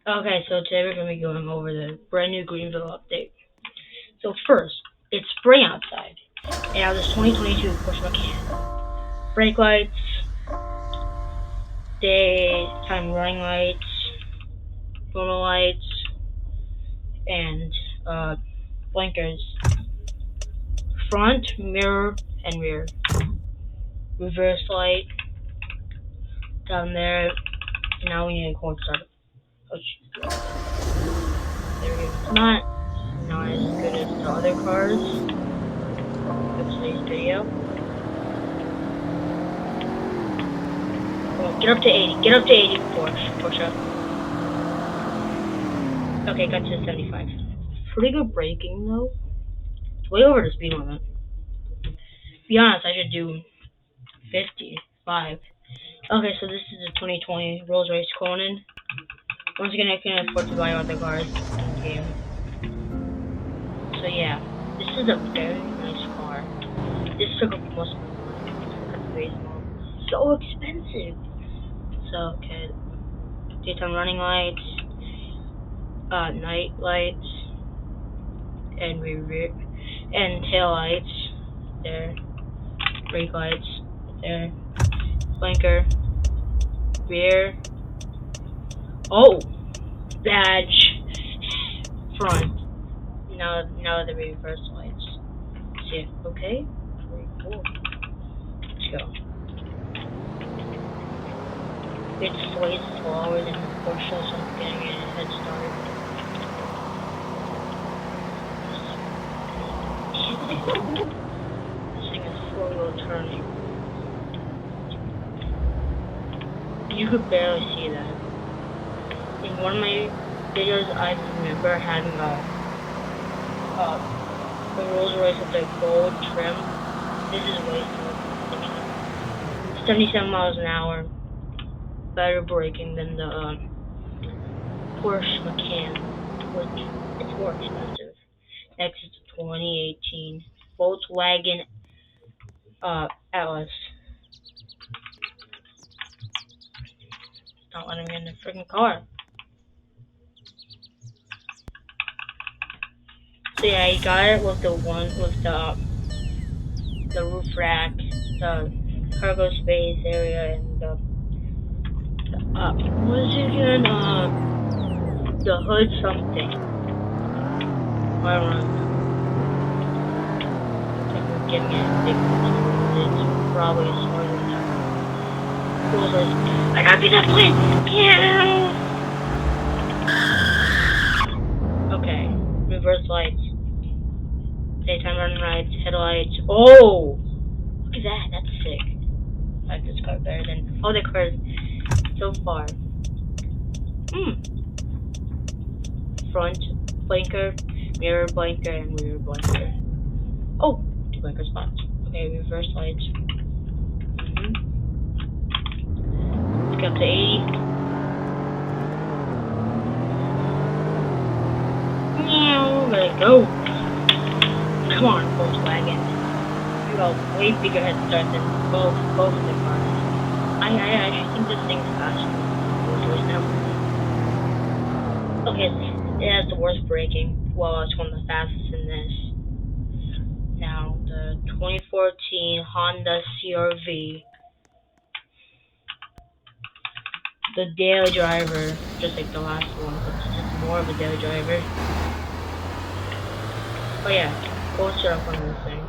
Okay, so today we're going to be going over the brand new Greenville update. So first, it's spring outside, and now this 2022 Porsche Macan. Brake lights, daytime running lights, normal lights, and blinkers. Front, mirror, and rear. Reverse light down there. Now we need a cold start. There we go. It's not as good as the other cars. Today's video. Oh, get up to 80. Get up to 80, Porsche. Okay, got to 75. Pretty good braking though. It's way over the speed limit. To be honest, I should do 55. Okay, so this is the 2020 Rolls-Royce Conan. Once again, I can afford to buy other cars in the game. So yeah, this is a very nice car. This took up most of my money. So expensive. So okay, daytime running lights, night lights, and rear and tail lights. There, brake lights. There, blinker, rear. Oh, badge, front. Now the reverse lights. See, okay, pretty cool. Let's go. It's way slower than the Porsche, so I'm getting a head start. This thing is four-wheel turning. You could barely see that. In one of my videos, I remember having a Rolls Royce with the gold trim. This is way slower. 77 miles an hour. Better braking than the Porsche Macan, which it's more expensive. Next is the 2018 Volkswagen Atlas. It's not letting me in the freaking car. So yeah, I got it with the one with the roof rack, the cargo space area, and the what is it again? The hood something. I don't know. I think we're getting it big. It's probably smaller than that. Rolls Royce. I gotta be that plane! Yeah! Okay. Reverse lights. Daytime running lights. Headlights. Oh! Look at that. That's sick. I like this car better than all the cars so far. Front blinker, mirror blinker, and rear blinker. Oh, two blinker spots. Okay, reverse lights. Let's get up to 80. Let it go. Come on, Volkswagen. You got a way bigger head start than both of the cars. I actually think this thing's faster than Rolls-Royce now. Okay. It has the worst braking. Well, it's one of the fastest in this. Now, the 2014 Honda Crv. The daily driver, just like the last one, but it's just more of a daily driver. Oh yeah, go start up on this thing.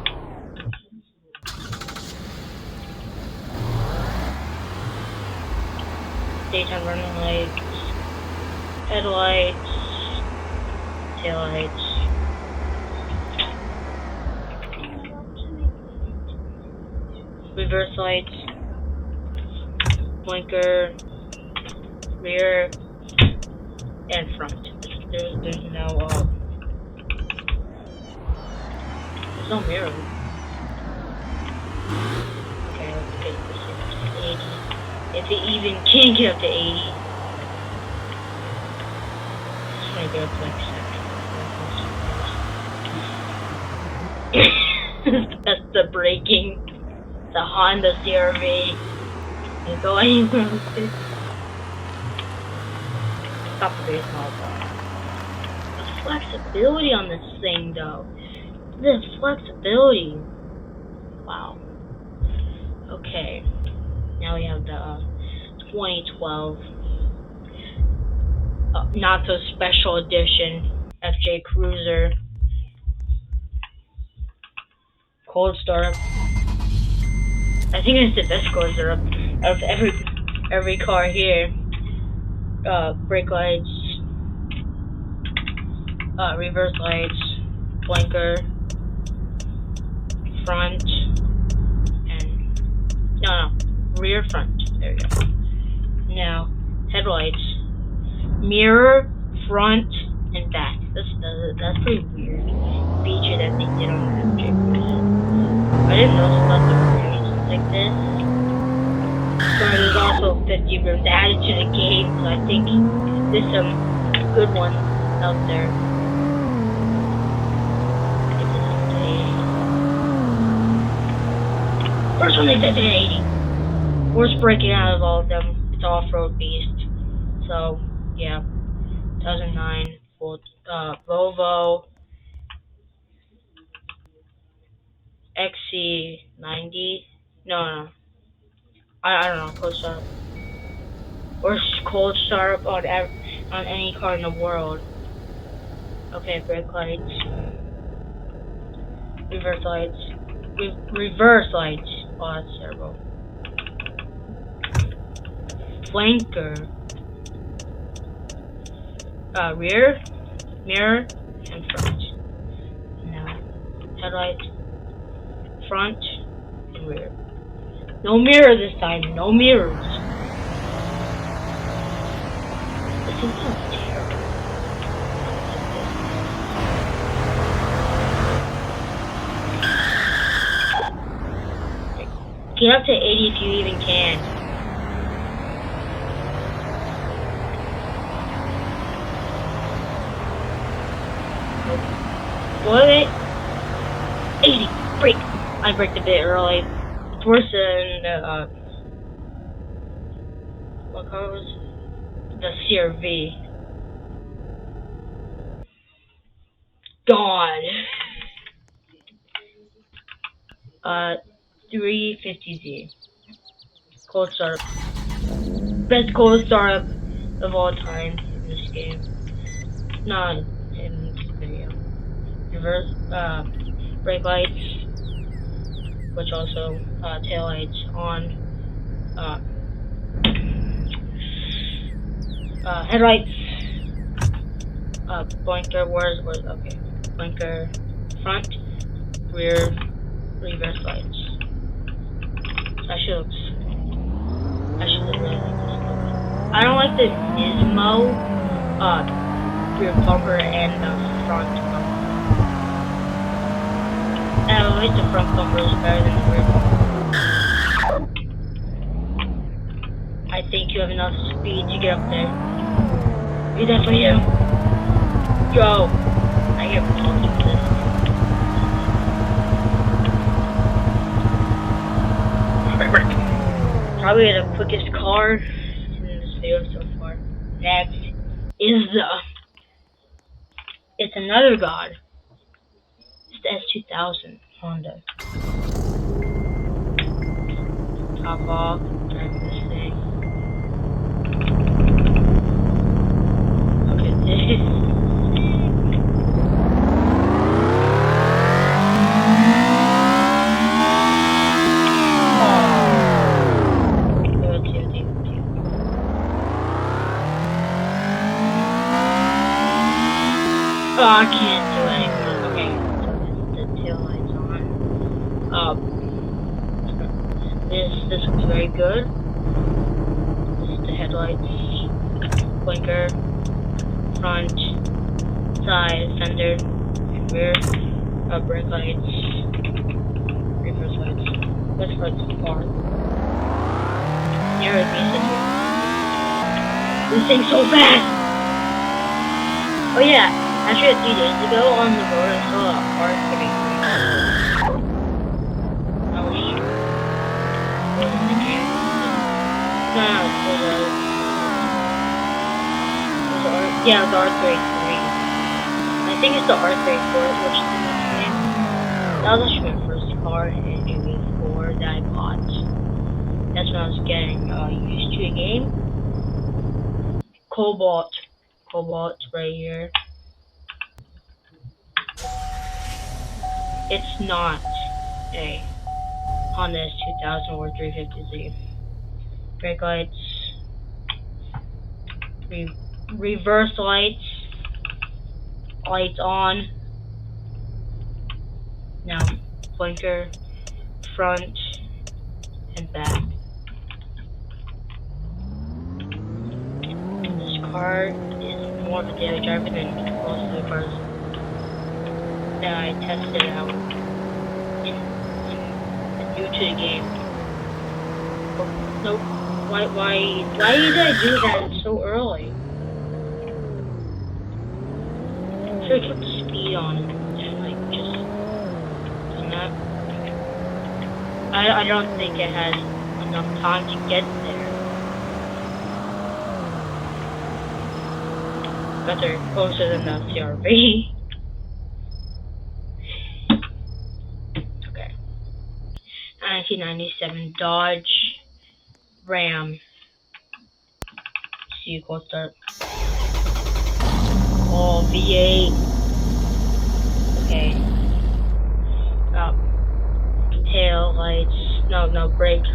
Daytime running lights, headlights, taillights. Reverse lights, blinker, rear, and front. There's no mirror. Okay, let's get this up to 80. If it even can get up to 80. Just want to get up to like 7. That's the braking. The Honda CRV. You go anywhere with it. stop the baseball ball. The flexibility on this thing, though. The flexibility. Wow. Okay. Now we have the 2012 not so special edition FJ Cruiser. Cold start. I think it's the best cold start of every car here. Brake lights, reverse lights, blinker, front, and no, rear front. There we go. Now headlights, mirror, front, and back. That's pretty weird feature that they did on the FJ Cruiser. I didn't know about the rooms like this. But there's also 50 rooms added to the game, so I think there's some good ones out there. First one they said 80. Worst breaking out of all of them. It's off-road beast. So yeah, 2009 Volvo XC90. No. I don't know. Cold start. Worst cold start on any car in the world. Okay, brake lights, reverse lights, reverse lights. Oh, that's terrible. Flanker, rear, mirror, and front. Now, headlights, front, and rear. No mirror this time. No mirrors. This is so terrible. Get up to 80 if you even can. What? 80. Brake. I braked a bit early. It's worse than the what car was the CRV. God. 350Z. Cold startup. Best cold startup of all time in this game. Not in this video. Reverse, brake lights, which also, tail lights on, headlights, blinker, where's, okay, blinker, front, rear, reverse lights. I should really like this look. I don't like the Nismo, rear bumper and the front bumper. I like the front bumper is better than the rear bumper. I think you have enough speed to get up there. You definitely do. Go! I get talking to this. Probably the quickest car in this video so far. Next is it's another god. It's the S2000 Honda. Top off, drive this thing. Look at this. Oh, I can't do anything. Okay, so the tail lights on. This looks very good. This is the headlights, blinker, front, side, fender, and rear, brake lights, reverse lights. Let's run too far. Near it means this thing's so fast! Oh yeah, actually 3 days ago on the road I saw a car getting I was sure. Was it the camera? No, it was Yeah, the R33. I think it's the R34, which is the next name. That was actually my first car in Greenville 4 that I bought. That's when I was getting used to a game. Cobalt. Cobalt right here. It's not a Honda S2000 or 350Z. Brake lights. Reverse lights. Lights on. Now blinker. Front and back. This car is more of a daily driver than most of the cars that I tested out and new to the game. No, why did I do that so early? Should have kept the speed on and like just done that. I don't think it has enough time to get there. But they're closer than the CRV. Okay. 1997 Dodge Ram. See, cold start. Oh, V8. Okay. Tail lights. No, brake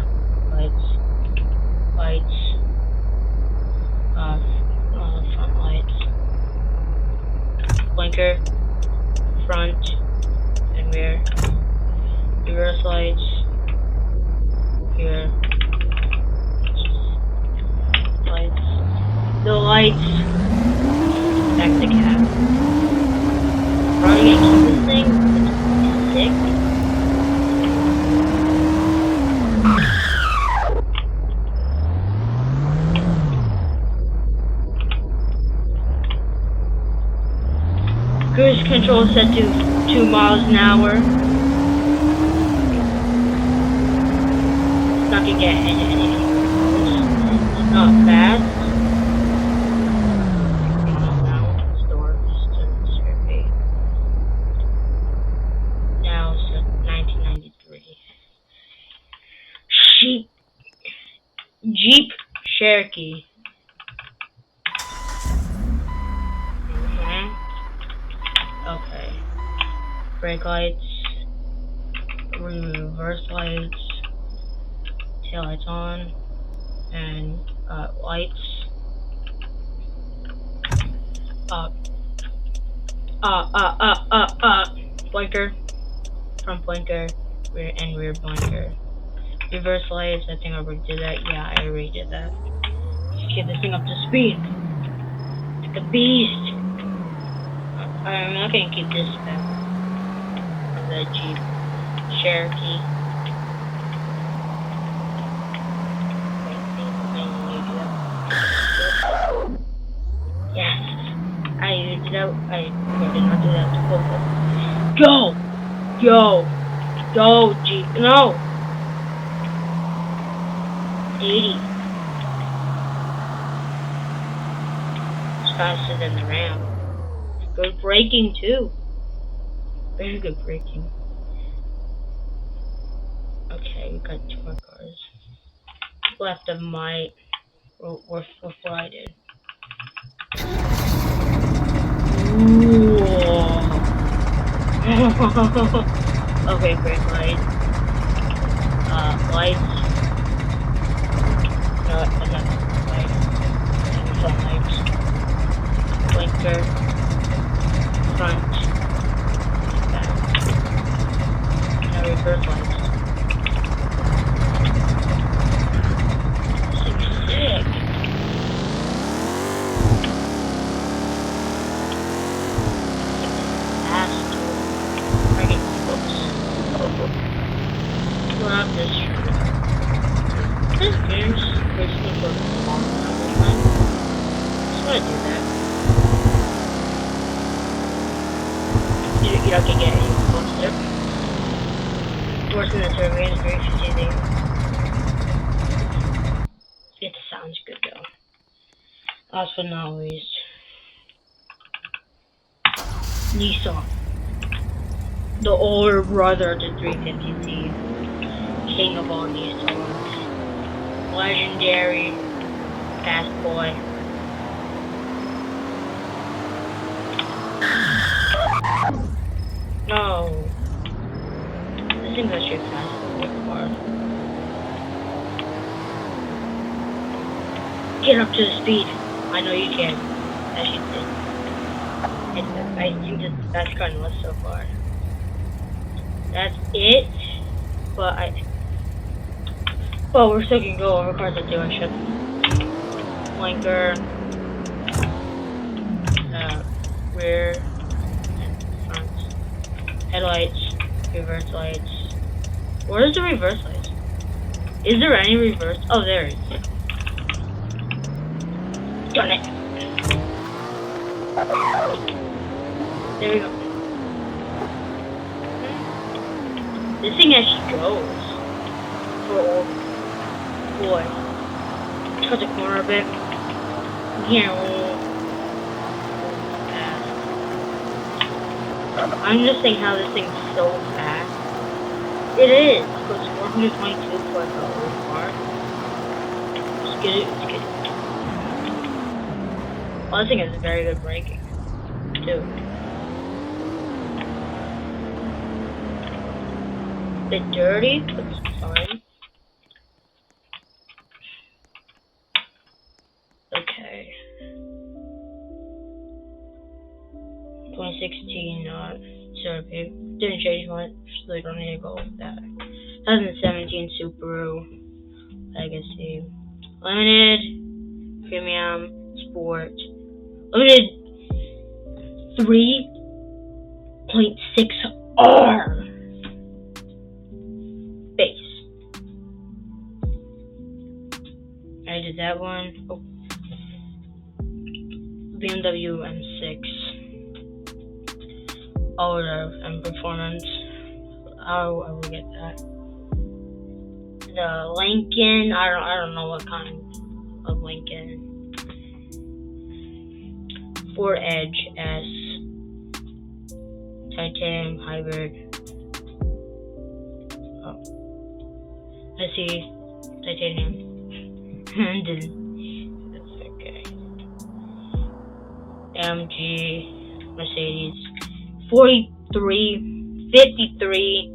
lights. Lights. Front lights. Blinker. Front and rear. Reverse lights. Here. Lights. The lights. Back to cab. Probably gonna keep this thing. It's sick. Cruise control set to 2 miles an hour. It's not gonna get anything close. It's not fast. Now it's 1993. Jeep Cherokee. Okay. Brake lights. Reverse lights. Tail lights on. And lights. Blinker. Front blinker. Rear and rear blinker. Reverse lights. I think I already did that. Yeah, I already did that. Let's get this thing up to speed. It's a beast. I'm not gonna keep this back. The Jeep Cherokee. Yes, I used it out. I did not do that. Go, Jeep. No. 80. It's faster than the Ram. Good braking too. Very good braking. Okay, we got 2 more cars left of my what I did. Ooh. Okay, brake lights. Lights. No, enough lights. And front lights. Blinker. Front. Back. Now reverse lights. Sick. Not this true. This game's basically for a long time. Just wanna do that. You don't get any closer. Worse than the survey is very confusing. It sounds good though. Last but not least, Nissan. The older brother to 350Z. King of all Nissans. Legendary. Fast boy. No. This thing's actually fast. Get up to the speed. I know you can. As you did. I think that's kind of so far. That's it. But we're still gonna go over cars at dealership. Blinker. Rear. And front. Headlights. Reverse lights. Where's the reverse lights? Is there any reverse? Oh, there is. Done it. There we go. This thing actually goes. For old boy. Touch the corner a bit. Yeah. I'm just saying how this thing's so fast. It is. It goes 422 for a old car. Let's get it. Well, this thing has very good braking, too. A bit dirty, but it's fine. Okay. 2016, CRP. Didn't change much, so I don't need to go with that. 2017 Subaru Legacy. Limited, Premium, Sport. Limited 3.6R base. I did that one. Oh. BMW M6. Order and performance. I will get that. The Lincoln. I don't know what kind of Lincoln. Ford Edge S. Titanium hybrid. Oh. I see titanium. That's okay. AMG Mercedes. 43, 53,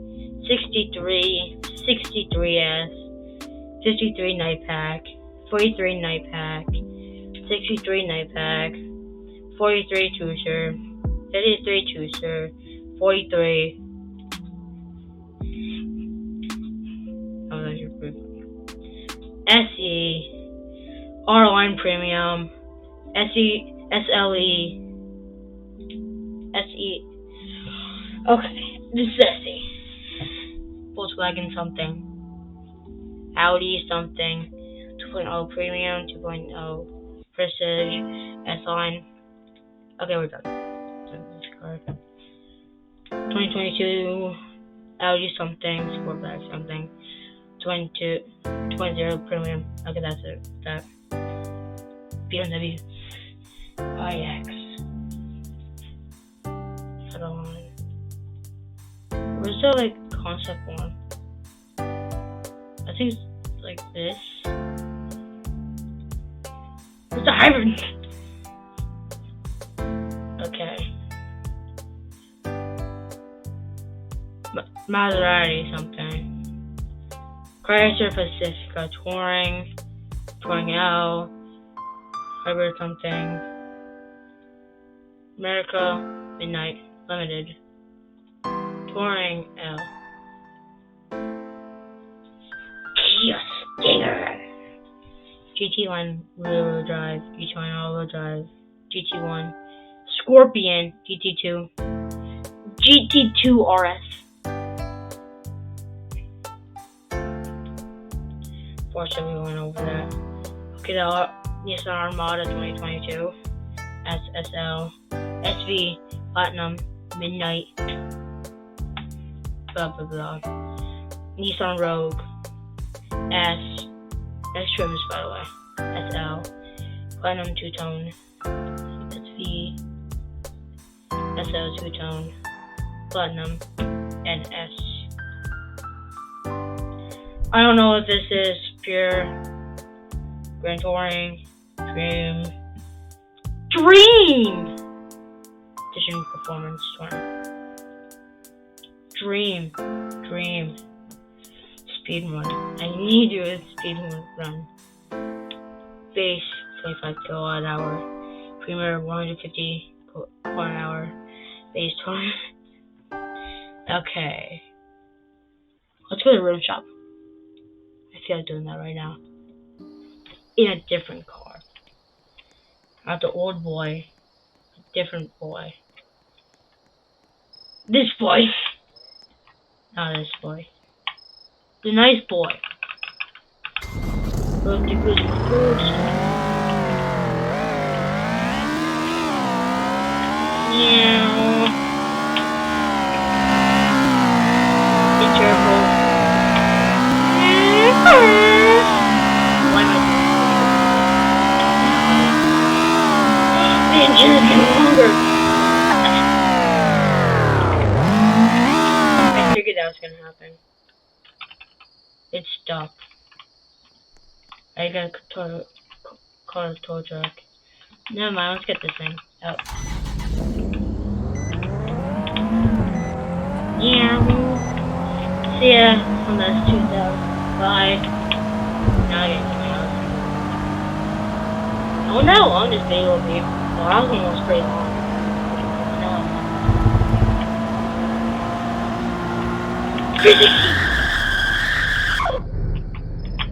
63, 63S, 53 night pack, 43 night pack, 63 night pack, 43 Tucer, 53 Tucer, 43. Oh, that's your proof. SE, R-Line Premium, SE, SLE, SE. Okay, this is SE. Volkswagen something. Audi something. 2.0 Premium, 2.0 Prestige, S-Line. Okay, we're done. 2022 Audi something, Sportback something. 20 Premium. Okay, that's it. That. BMW iX. Where's the concept one? I think it's like this. Where's the hybrid? Okay. Maserati something. Chrysler Pacifica Touring L, hybrid something. America Midnight Limited. Touring L. Kia Stinger. GT Line rear-wheel drive. GT Line all-wheel drive. GT1. Scorpion GT2. GT2 RS. Fortunately, we went over that. Okay, the Nissan Armada 2022. SSL. SV Platinum Midnight. Blah blah blah. Nissan Rogue S. That's trims, by the way. SL Platinum two-tone. SV SL two-tone, platinum, and S. I don't know if this is pure, Grand Touring, Dream! Edition Performance Touring. Dream. Speed run. I need to do a speed run. Base 25 kilowatt hour. Premier 150 kilowatt hour. Base 20. Okay. Let's go to the rim shop. I feel like doing that right now. In a different car. Not the old boy. A different boy. This boy. Not this boy. The nice boy. Look, the good food. Yeah. Be careful. Why am I doing this? The engine is getting longer. I figured that was gonna happen. It's stuck. I gotta call a tow truck. Never mind, let's get this thing out. Yeah. See ya on this 2005. Now I get something else. I wonder how long this video will be. Well, that was almost pretty long.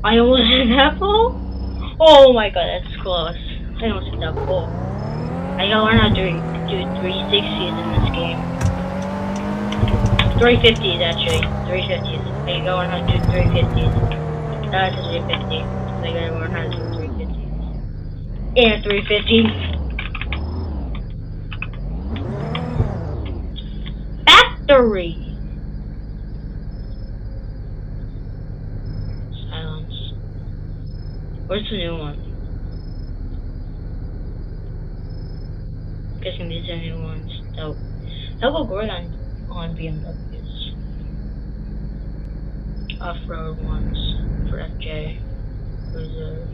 I almost hit that ball? Oh my god, that's close. I almost hit that ball. I gotta learn how to do 360s in this game. 350s actually. 350s. I gotta learn how to do 350s. That's a 350. I gotta learn how to do 350s. And 350. Factory! Where's the new one? I'm guessing these are new ones. That will go on BMWs. Off-road ones for FJ. Reserve.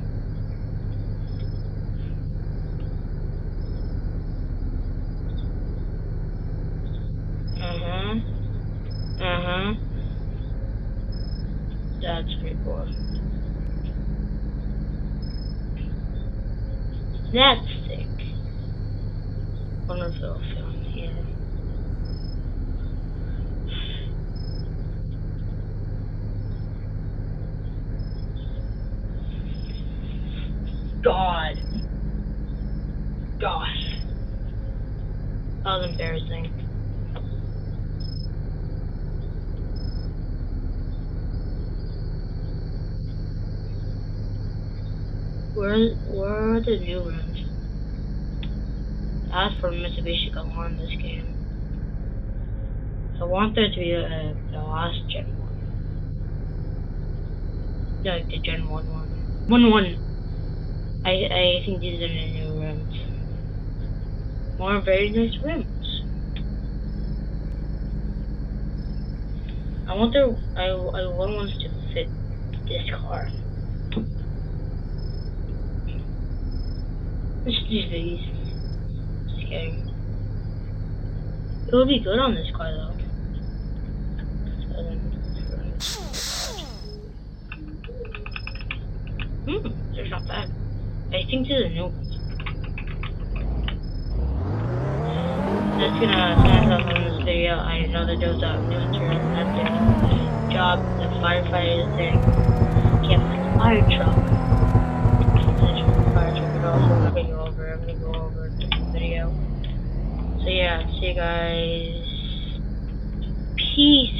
That's pretty cool. That's sick. Wonder if it'll film here. God. Gosh. That was embarrassing. Where are the new rims? That's for Mitsubishi Galant in this game. I want there to be the last Gen 1. Like the Gen 1 one. 1. I think these are the new rims. More very nice rims. I want ones to fit this car. Let's do these. Just kidding. It would be good on this car though. They're not bad. I think these are new ones. That's gonna finish off on this video. I know that there was a new intern at the job, the firefighter thing. Can't find the fire truck. I'm gonna go over the video. So yeah, see you guys. Peace.